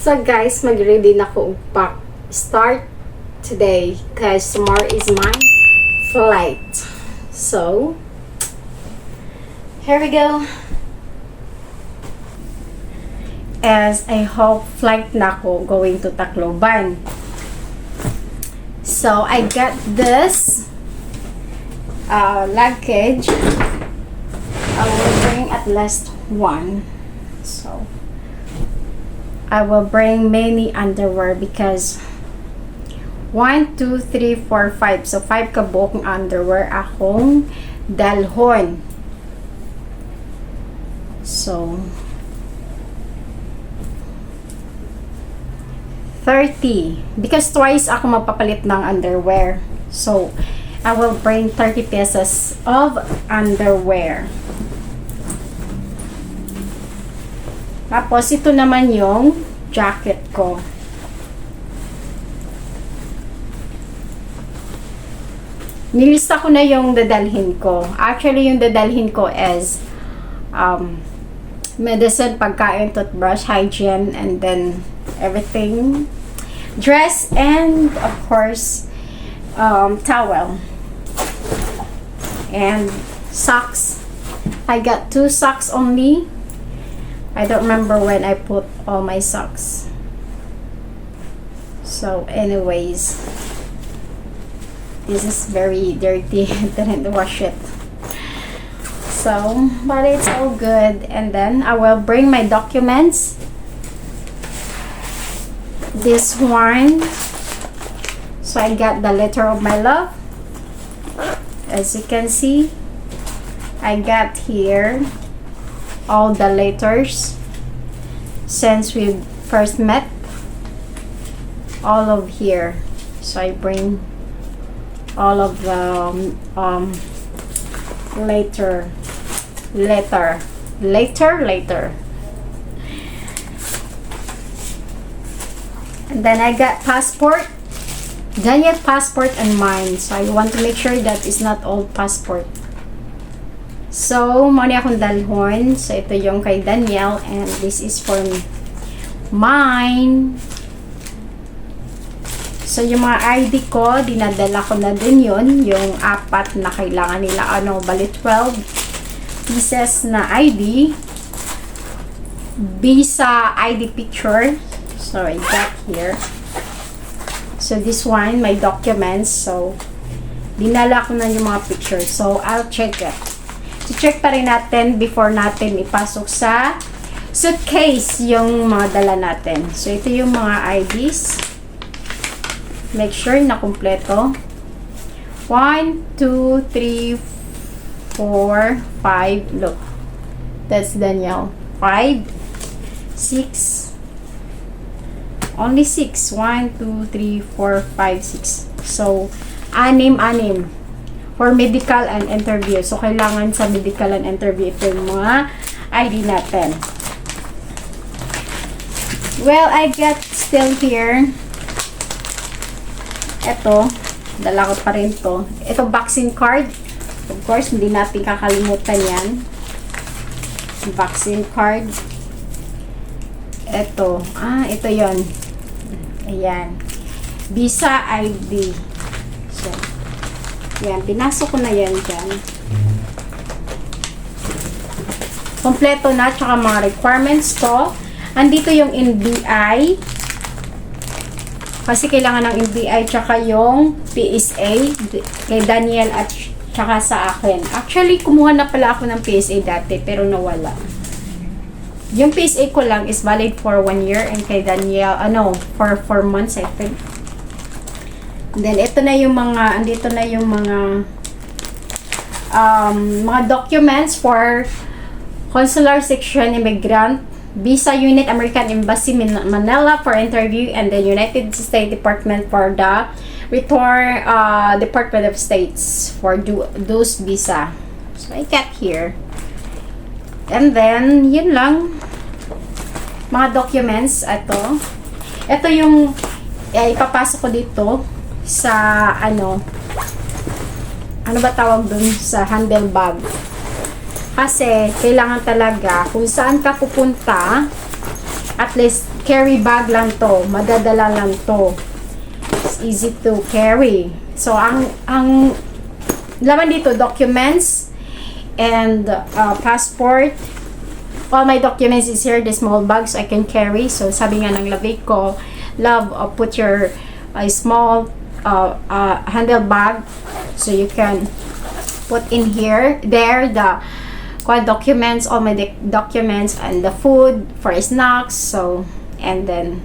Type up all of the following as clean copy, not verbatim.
So guys, mag-ready na ko pack start today because tomorrow is my flight. So, here we go. As I hope flight na ko going to Tacloban. So, I got this luggage. I will bring at least one. So, I will bring many underwear because 1, 2, 3, 4, 5. So, 5 kabukong underwear akong dalhon. So, 30. Because twice ako magpapalit ng underwear. So, I will bring 30 pieces of underwear. Tapos, ito naman yung jacket ko. Nilista ko na yung dadalhin ko. Actually, yung dadalhin ko is medicine, pagkain, toothbrush, hygiene, and then everything. Dress, and of course, towel. And socks. I got 2 socks only. I don't remember when I put all my socks. So, anyways, this is very dirty. I didn't wash it. So, but it's all good. And then, I will bring my documents. This one. So, I got the letter of my love. As you can see, I got here all the letters since we first met, all of here. So I bring all of the letter. And then I got passport, Daniel passport, and mine. So I want to make sure that it's not old passport. So, muna akong dalhon. So, ito yung kay Daniel. And this is for me. Mine. So, yung mga ID ko, dinadala ko na din yun. Yung 4 na kailangan nila. Bali 12 pieces na ID. Visa ID picture. So, I got here. So, this one, my documents. So, dinala ko na yung mga pictures. So, I'll check it. I-check pa rin natin before natin ipasok sa suitcase yung mga dala natin. So, ito yung mga IDs. Make sure na kumpleto. 1, 2, 3, 4, 5. Look. That's Daniel. 5, 6. Only 6. 1, 2, 3, 4, 5, 6. So, 6. For medical and interview. So, kailangan sa medical and interview ito yung mga ID natin. Well, I got still here. Ito. Dala ko pa rin to. Ito, vaccine card. Of course, hindi natin kakalimutan yan. Vaccine card. Ito. Ito yon. Ayan. Visa ID. So, yan, pinasok ko na yan dyan. Kompleto na, tsaka mga requirements ko. Andito yung NBI. Kasi kailangan ng NBI, tsaka yung PSA kay Daniel at tsaka sa akin. Actually, kumuha na pala ako ng PSA dati, pero nawala. Yung PSA ko lang is valid for 1 year, and kay Daniel, for 4 months, I think. Then, ito na yung mga, andito na yung mga documents for Consular Section Immigrant, Visa Unit, American Embassy, Manila for interview, and the United States Department for the Return, Department of States for those visa. So, I got here. And then, yun lang. Mga documents, ito yung ipapasok ko dito sa ano ba tawag dun sa handle bag. Kasi, kailangan talaga, kung saan ka pupunta, at least carry bag lang to. Madadala lang to. It's easy to carry. So, ang laman dito, documents and passport. All my documents is here, the small bags I can carry. So, sabi nga ng labay ko, love, put your small handle bag so you can put in here, there, the documents, all my documents and the food for snacks. So, and then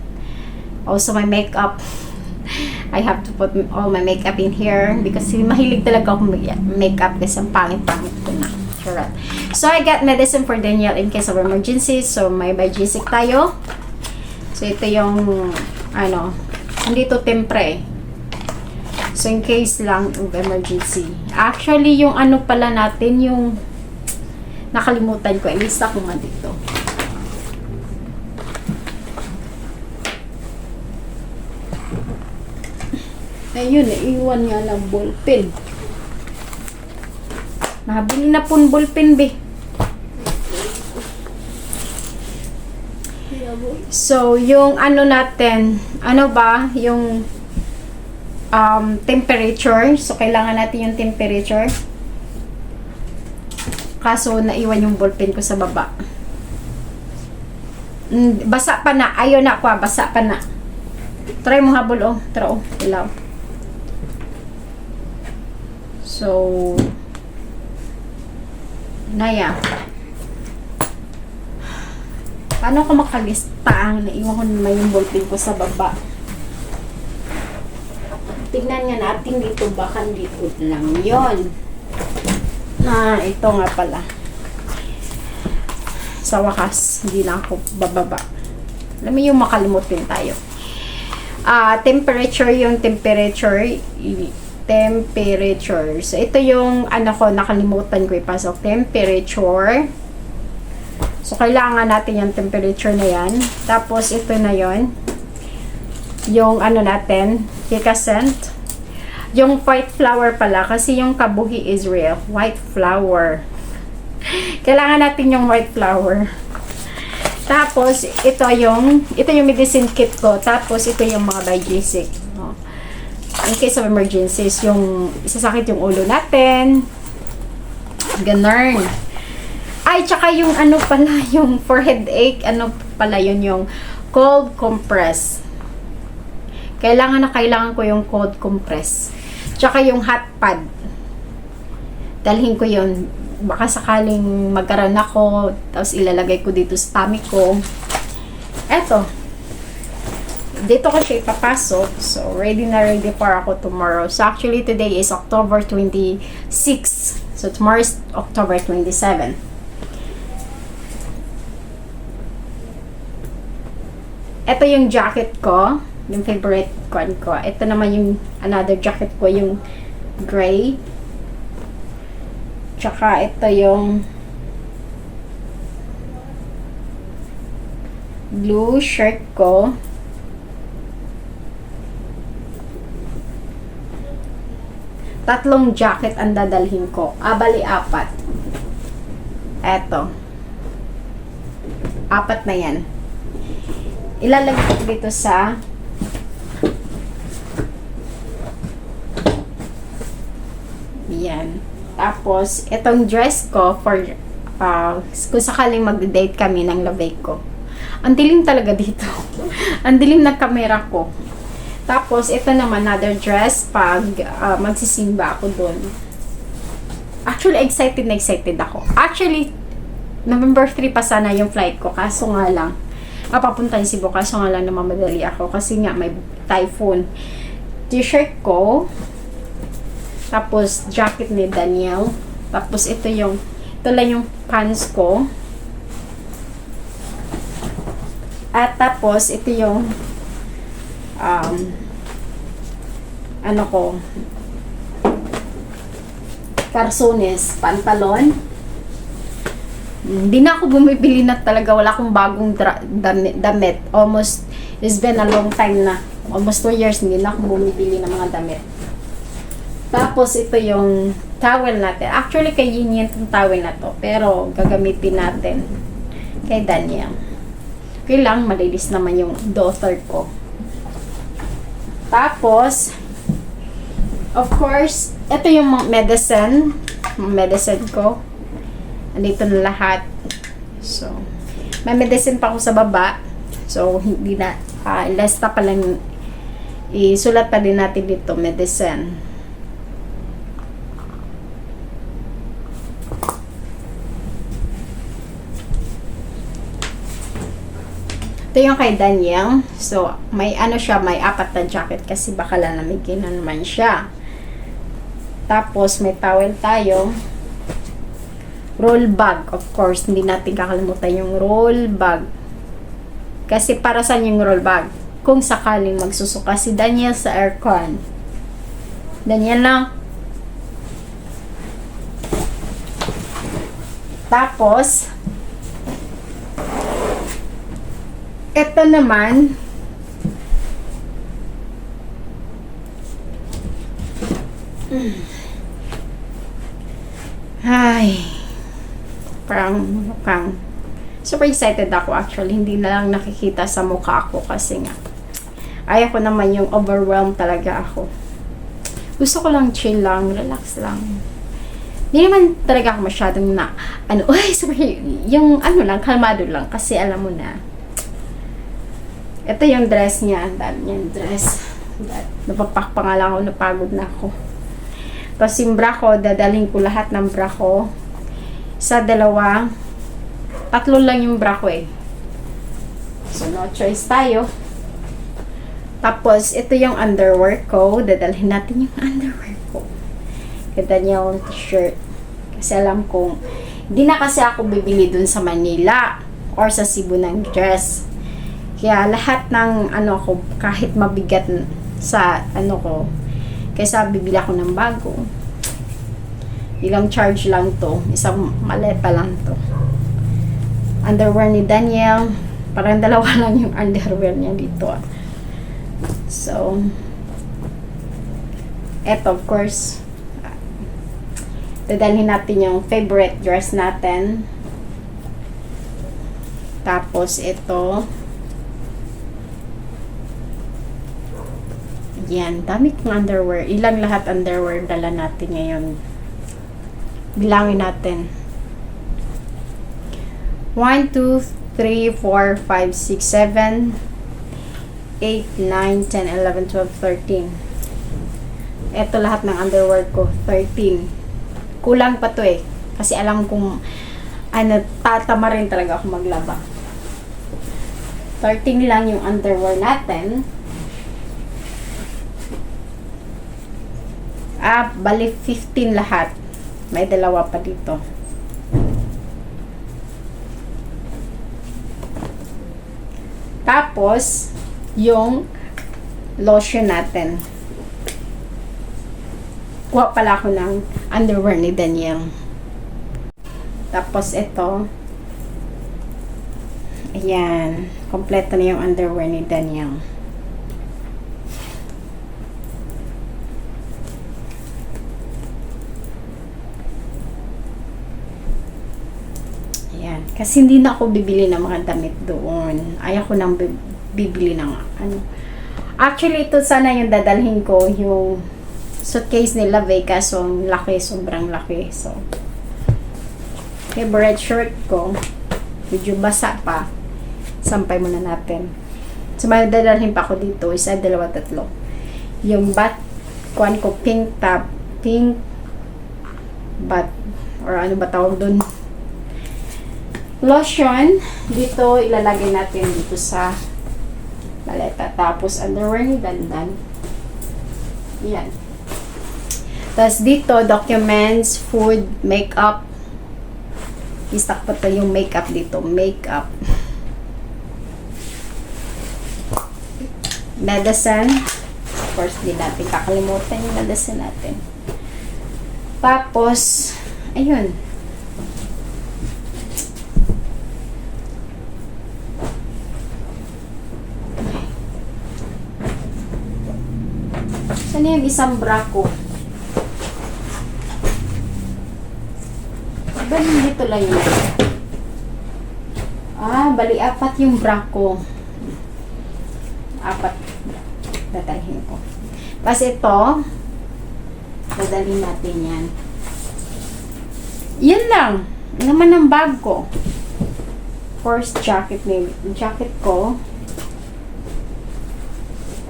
also my makeup. I have to put all my makeup in here because mahilig talaga ako makeup kasi ang pangit-pangit ko na. Charot. So, I got medicine for Daniel in case of emergency. So, may Biogesic tayo. So, ito yung hindi to tempre. So, in case lang of emergency. Actually, yung pala natin, yung nakalimutan ko. Ilista ko nga dito. Ayun, iwan nga ng ballpen. Nabili na pong ballpen, be. So, yung natin, yung temperature. So, kailangan natin yung temperature. Kaso, naiwan yung ballpen ko sa baba. Basa pa na. Ayaw na ako, basa pa na. Try mo habol, oh. Tara, oh. Ilaw. So, naya. Paano ko makalista ang naiwan ko naman yung ballpen ko sa baba? Tignan nga natin dito. Baka dito lang yon. Ito nga pala. Sa wakas, hindi na ako bababa. Alam mo yung makalimutin tayo. Temperature, yung temperature. So, ito yung nakalimutan ko ipasok. Temperature. So, kailangan natin yung temperature na yan. Tapos, ito na yon. Yung natin, Kikascent. Yung white flour pala. Kasi yung kabuhi is real. White flour. Kailangan natin yung white flour. Tapos, ito yung medicine kit ko. Tapos, ito yung mga Biogesic. In case of emergencies, yung isasakit yung ulo natin. Ganun. Ay, tsaka yung pala, yung for headache, pala yun, yung cold compress. Kailangan ko yung cold compress. Tsaka yung hot pad. Dalhin ko yun. Baka sakaling magkaroon ako, tapos ilalagay ko dito sa tummy ko. Eto. Dito ko siya ipapasok. So, ready na ready para ako tomorrow. So, actually, today is October 26. So, tomorrow is October 27. Ito yung jacket ko. Yung favorite ko. Ito naman yung another jacket ko. Yung gray. Tsaka, ito yung blue shirt ko. Tatlong jacket ang dadalhin ko. Bali, 4. Eto. 4 na yan. Ilalagay ko dito sa yan. Tapos, itong dress ko for kung sakaling mag-date kami ng labay ko. Ang dilim talaga dito. Ang dilim ng camera ko. Tapos, ito naman, another dress pag magsisimba ako doon. Actually, excited na excited ako. Actually, November 3 pa sana yung flight ko. Kaso nga lang, papunta yung Cebu. Kaso nga lang namamadali ako. Kasi nga, may typhoon. T-shirt ko. Tapos, jacket ni Daniel. Tapos, ito lang yung pants ko. At tapos, ito yung calzones, pantalon. Hindi na ako bumibili na talaga. Wala akong bagong damit. Almost, it's been a long time na. Almost 2 years, hindi na ako bumibili ng mga damit. Tapos, ito yung towel natin. Actually, kay Yin itong towel na to. Pero, gagamitin natin kay Daniel. okay lang, malinis naman yung daughter ko. Tapos, of course, ito yung medicine ko. Andito na lahat. So, may medicine pa ako sa baba. So, hindi na, last pa lang, isulat pa din natin dito, medicine. Ito yung kay Daniel. So, may ano siya, may 4 na jacket kasi baka lalamigin na naman siya. Tapos, may towel tayo. Roll bag, of course. Hindi natin kakalimutan yung roll bag. Kasi para saan yung roll bag? Kung sakaling magsusuka si Daniel sa aircon. Daniel na. Tapos, ito naman, ay, parang super excited ako actually. Hindi na lang nakikita sa mukha ko kasi nga ayaw ko naman yung overwhelmed talaga ako. Gusto ko lang chill lang, relax lang. Hindi naman talaga ako masyadong na yung lang, kalmado lang kasi alam mo na. Ito yung dress niya. Ang dami niyang dress. Napapak pa nga lang ako. Napagod na ako. Tapos yung bra ko, dadalhin ko lahat ng bra ko. Sa 2. 3 lang yung bra ko eh. So, no choice tayo. Tapos, ito yung underwear ko. Dadalhin natin yung underwear ko. Ganda niya yung t-shirt. Kasi alam kong, hindi na kasi ako bibili dun sa Manila or sa Cebu ng dress. Kaya lahat ng ko, kahit mabigat sa ko, kaysa bibili ako ng bago. Ilang charge lang to. Isang maleta lang to. Underwear ni Daniel. Parang 2 lang yung underwear niya dito. So, eto of course, dadalhin natin yung favorite dress natin. Tapos ito, yan, dami kong underwear. Ilang lahat underwear dala natin ngayon. Bilangin natin. 1, 2, 3, 4, 5, 6, 7, 8, 9, 10, 11, 12, 13. Ito lahat ng underwear ko. 13. Kulang pa to eh. Kasi alam kong tatama rin talaga ako maglaba. 13 lang yung underwear natin. Bali 15 lahat. May 2 pa dito. Tapos, yung lotion natin. Kuha pala ako ng underwear ni Daniel. Tapos, ito. Ayan. Kompleto na yung underwear ni Daniel. Ayan. Kasi hindi na ako bibili ng mga damit doon. Ayaw ko nang bibili ng Actually, ito sana yung dadalhin ko, yung suitcase nila Vega. So, laki, sobrang laki. So, favorite shirt ko, medyo basa pa. Sampay muna natin. So, may dadalhin pa ako dito. 1, 2, 3. Yung kuan ko, pink top, pink or ano ba tawag dun? Lotion, dito ilalagay natin dito sa maleta. Tapos underwear ni Dandan. Yan. Tapos dito, documents, food, makeup. I-stock pa to yung makeup dito. Makeup. Medicine. Of course, di natin kakalimutan yung medicine natin. Tapos, ayun. Saan yung isang bra ko? Dito lang yun. Bali, 4 yung bra ko. 4. Dadalhin ko. Tapos ito, dadalhin natin yan. Yan lang. Naman ang bag ko. First jacket ko.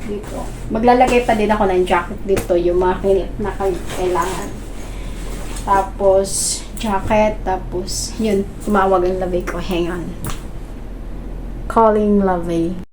Dito. Maglalagay pa din ako ng jacket dito. Yung mga na kailangan. Tapos, jacket. Tapos, yun. Tumawag ang labay ko. Hang on. Calling Lovey.